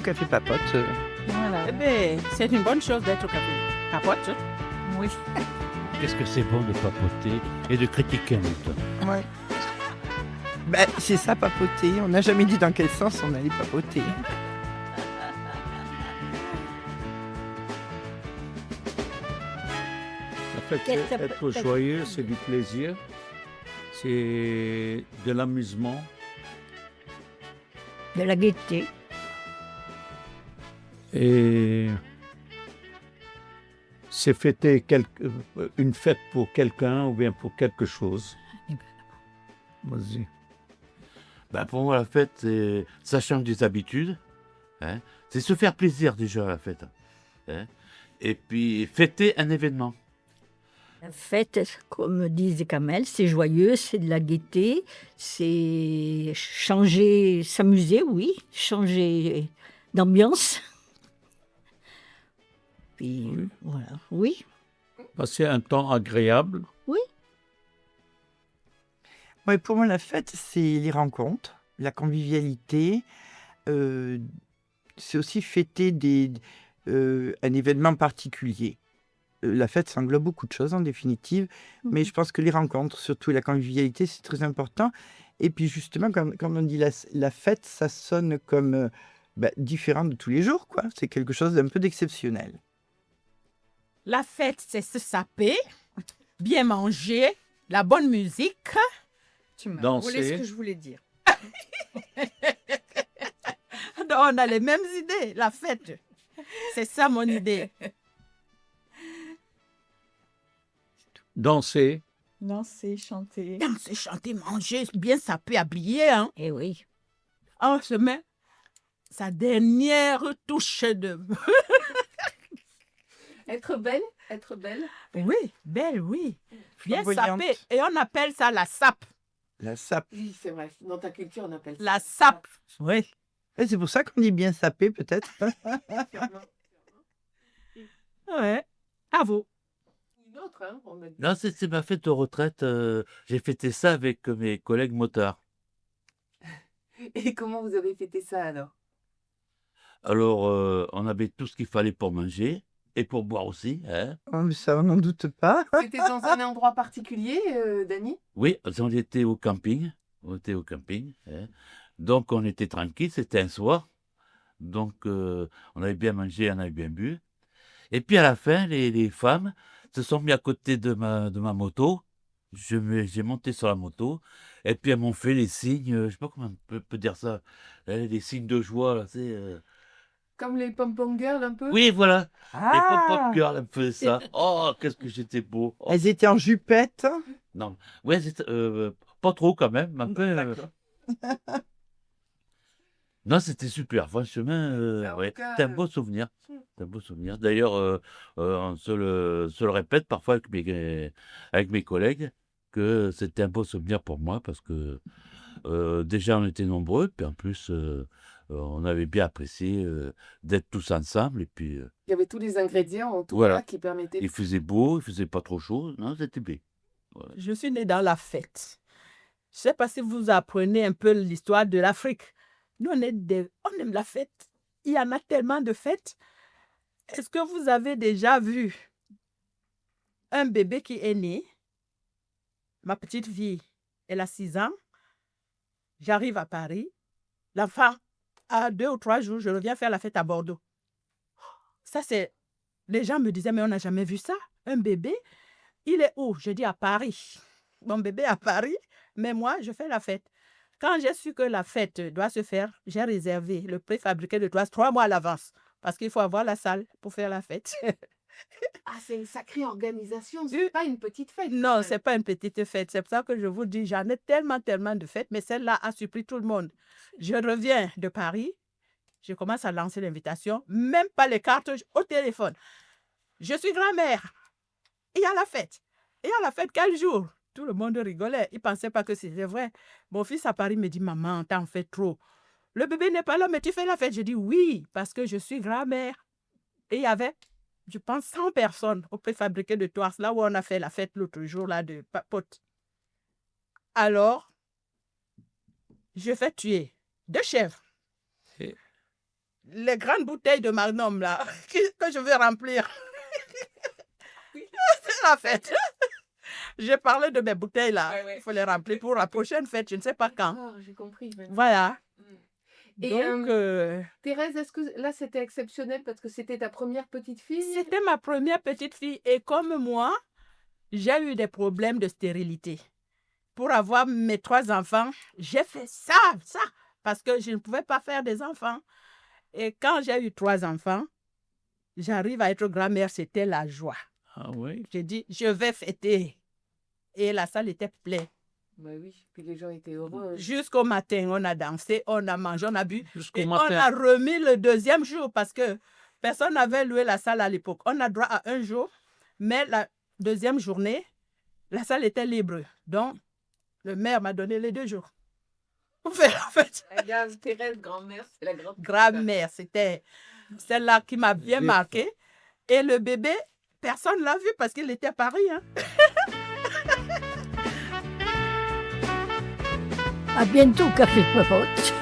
Café papote. Voilà. Eh bien, c'est une bonne chose d'être au café. Capote. Oui. Qu'est-ce que c'est bon de papoter et de critiquer en même temps. Ouais. Ben, c'est ça, papoter. On n'a jamais dit dans quel sens on allait papoter. En fait, être joyeux, c'est du plaisir, c'est de l'amusement. De la gaieté. Et c'est fêter une fête pour quelqu'un ou bien pour quelque chose. Vas-y. Ben pour moi, la fête, c'est ça change des habitudes. Hein. C'est se faire plaisir déjà à la fête. Hein. Et puis fêter un événement. La fête, comme disait Kamel, c'est joyeux, c'est de la gaieté, c'est changer, s'amuser, oui, changer d'ambiance. Puis Oui. voilà, oui. Passer un temps agréable. Ouais, pour moi, la fête, c'est les rencontres, la convivialité. C'est aussi fêter un événement particulier. La fête, ça englobe beaucoup de choses en définitive, mais je pense que les rencontres, surtout la convivialité, c'est très important. Et puis justement, quand on dit la fête, ça sonne comme différent de tous les jours, quoi. C'est quelque chose d'un peu d'exceptionnel. La fête, c'est se saper, bien manger, la bonne musique. Tu m'as Danser. volé ce que je voulais dire. Donc, on a les mêmes idées, la fête. C'est ça mon idée. Danser. Danser, chanter. Danser, chanter, manger, bien saper, habiller. Hein. Eh oui. On se met sa dernière touche de... Être belle, être belle. Oui, belle, oui. Bien Flamboyante. saper. Et on appelle ça la sape. La sape. Oui, c'est vrai. Dans ta culture, on appelle ça. La sape. Oui. Et c'est pour ça qu'on dit bien sapé, peut-être. Ouais. À vous. Une autre, hein. On a dit. Là, c'est ma fête de retraite. J'ai fêté ça avec mes collègues motards. Et comment vous avez fêté ça alors? Alors, on avait tout ce qu'il fallait pour manger et pour boire aussi. Hein. Oh, mais ça, on n'en doute pas. C'était dans un endroit particulier, Dany? Oui, on était au camping. On était au camping. Hein. Donc, on était tranquille. C'était un soir. Donc, on avait bien mangé, on avait bien bu. Et puis, à la fin, les femmes se sont mis à côté de ma moto. J'ai monté sur la moto. Et puis, elles m'ont fait les signes. Je ne sais pas comment on peut dire ça. Les signes de joie, là, tu sais. Comme les pom-pom girls un peu? Oui, voilà. Les pop-pop Ah, girls, elles me faisaient ça. Oh, qu'est-ce que j'étais beau. Oh, elles étaient en jupette. non. Ouais, pas trop quand même. Mais un peu, D'accord. non, c'était super. Franchement, En ouais. tout cas, C'est un beau souvenir. C'est un beau souvenir. D'ailleurs, on se le répète parfois avec mes collègues que c'était un beau souvenir pour moi parce que déjà on était nombreux, puis en plus on avait bien apprécié d'être tous ensemble. Et puis il y avait tous les ingrédients en tout Voilà. cas qui permettaient. il faisait beau, il faisait pas trop chaud. Non, c'était bien. Voilà. Je suis née dans la fête. Je ne sais pas si vous apprenez un peu l'histoire de l'Afrique. Nous, on aime la fête. Il y en a tellement de fêtes. Est-ce que vous avez déjà vu un bébé qui est né? Ma petite fille, elle a 6 ans. J'arrive à Paris. L'enfant a 2 ou 3 jours, je reviens faire la fête à Bordeaux. Ça, c'est... Les gens me disaient, mais on n'a jamais vu ça. Un bébé, il est où? Je dis à Paris. Mon bébé est à Paris, mais moi, je fais la fête. Quand j'ai su que la fête doit se faire, j'ai réservé le préfabriqué de toises 3 mois à l'avance. Parce qu'il faut avoir la salle pour faire la fête. Ah, c'est une sacrée organisation, Oui. c'est pas une petite fête. Non, c'est pas une petite fête. C'est pour ça que je vous dis, j'en ai tellement de fêtes, mais celle-là a surpris tout le monde. Je reviens de Paris, je commence à lancer l'invitation, même pas les cartes au téléphone. Je suis grand-mère. Il y a la fête. Il y a la fête quel jour? Tout le monde rigolait. Il ne pensait pas que c'était vrai. Mon fils à Paris me dit, maman, t'en fais trop. Le bébé n'est pas là, mais tu fais la fête. Je dis oui, parce que je suis grand-mère. Et il y avait, je pense, 100 personnes au préfabriqué de Tours, là où on a fait la fête l'autre jour, là, de papote. Alors, je fais tuer 2 chèvres. Et les grandes bouteilles de Magnum, là, que je veux remplir. C'est la fête. J'ai parlé de mes bouteilles, là. Ouais, ouais. Il faut les remplir pour la prochaine fête, je ne sais pas quand. D'accord, j'ai compris maintenant. Voilà. Et Donc, Thérèse, est-ce que là c'était exceptionnel parce que c'était ta première petite fille? c'était ma première petite fille. Et comme moi, j'ai eu des problèmes de stérilité. Pour avoir mes 3 enfants, j'ai fait ça, parce que je ne pouvais pas faire des enfants. Et quand j'ai eu 3 enfants, j'arrive à être grand-mère, c'était la joie. Ah oui. J'ai dit, je vais fêter. Et la salle était pleine. Bah oui, puis les gens étaient heureux. Jusqu'au matin, on a dansé, on a mangé, on a bu. Jusqu'au Et on matin. a remis le 2e jour parce que personne n'avait loué la salle à l'époque. On a droit à 1 jour, mais la 2e journée, la salle était libre. Donc, le maire m'a donné les 2 jours. Pour faire la fête. Regarde, Thérèse, grand-mère, c'est la grande. Grand-mère, c'était celle-là qui m'a bien marqué. Et le bébé, personne ne l'a vu parce qu'il était à Paris. Hein. À bientôt, Café Popote.